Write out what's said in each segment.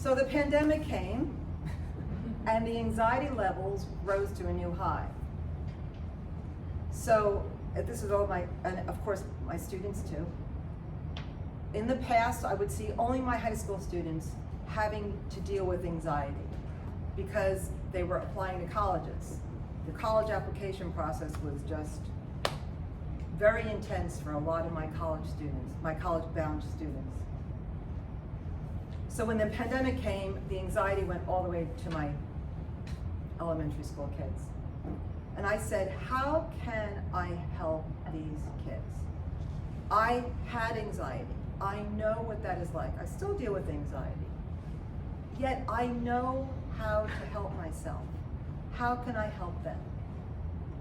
So the pandemic came, and the anxiety levels rose to a new high. So this is all and of course my students too. In the past, I would see only my high school students having to deal with anxiety because they were applying to colleges. The college application process was just very intense for a lot of my college students, my college-bound students. So when the pandemic came, the anxiety went all the way to my elementary school kids. And I said, how can I help these kids? I had anxiety. I know what that is like. I still deal with anxiety. Yet I know how to help myself. How can I help them?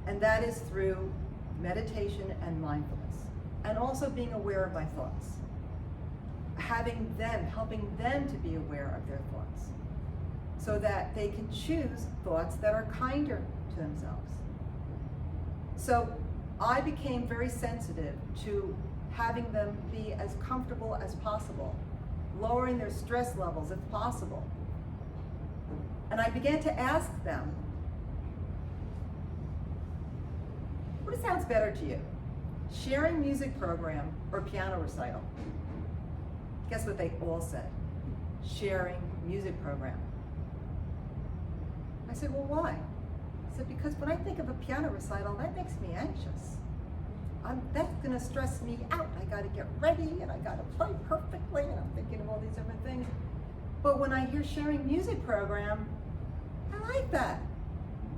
And that is through meditation and mindfulness. And also being aware of my thoughts. Helping them to be aware of their thoughts. So that they can choose thoughts that are kinder to themselves. So I became very sensitive to having them be as comfortable as possible, lowering their stress levels if possible. And I began to ask them, what sounds better to you? Sharing music program or piano recital? Guess what they all said? Sharing music program. I said, well, why? I said, because when I think of a piano recital, that makes me anxious. That's gonna stress me out. I gotta get ready and I gotta play perfectly and I'm thinking of all these different things. But when I hear sharing music program, I like that.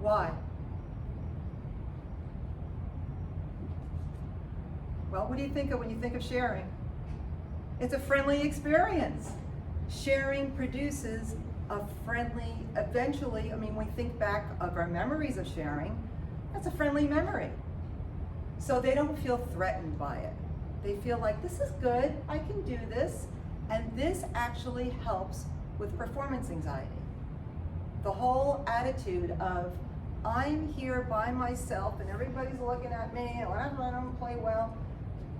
Why? Well, what do you think of when you think of sharing? It's a friendly experience. Sharing produces a friendly, eventually, when we think back of our memories of sharing, that's a friendly memory. So they don't feel threatened by it. They feel like, this is good, I can do this, and this actually helps with performance anxiety. The whole attitude of, I'm here by myself and everybody's looking at me and I don't play well.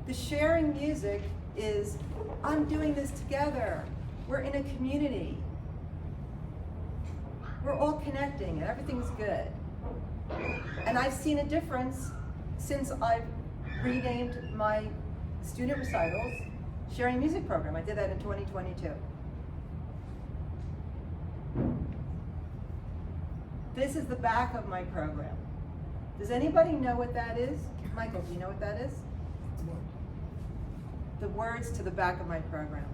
The sharing music is, I'm doing this together. We're in a community. We're all connecting and everything's good. And I've seen a difference since I've renamed my student recitals sharing music program. I did that in 2022. This is the back of my program. Does anybody know what that is? Michael, do you know what that is? The words to the back of my program.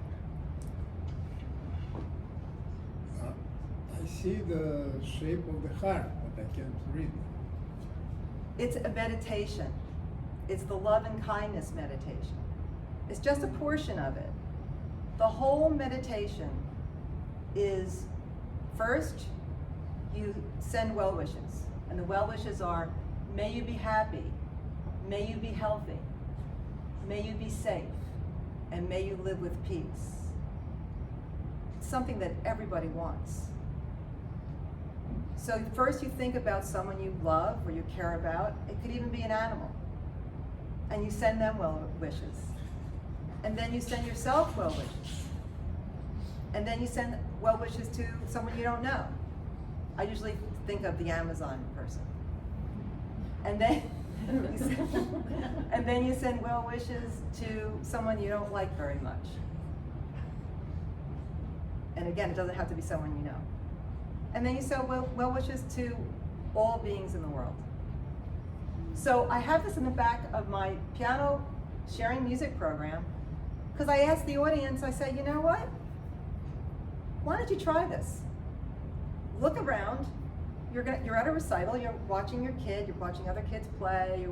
I see the shape of the heart, but I can't read it. It's a meditation. It's the love and kindness meditation. It's just a portion of it. The whole meditation is, first, you send well wishes. And the well wishes are, may you be happy, may you be healthy, may you be safe, and may you live with peace. It's something that everybody wants. So first you think about someone you love or you care about. It could even be an animal. And you send them well wishes. And then you send yourself well wishes. And then you send well wishes to someone you don't know. I usually think of the Amazon person. And then you send well wishes to someone you don't like very much. And again, it doesn't have to be someone you know. And then you send well wishes to all beings in the world. So I have this in the back of my piano sharing music program, because I asked the audience, I said, you know what? Why don't you try this? Look around. You're at a recital, you're watching your kid, you're watching other kids play, you're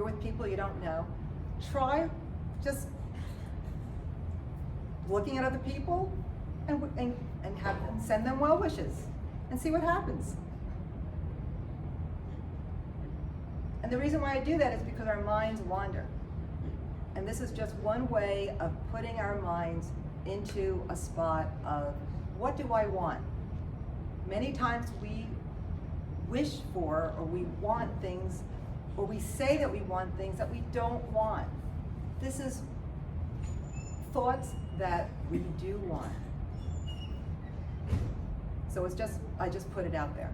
with people you don't know. Try just looking at other people and have them send them well wishes and see what happens. And the reason why I do that is because our minds wander. And this is just one way of putting our minds into a spot of, what do I want? Many times we wish for, or we want things, or we say that we want things that we don't want. This is thoughts that we do want. So it's just, I just put it out there.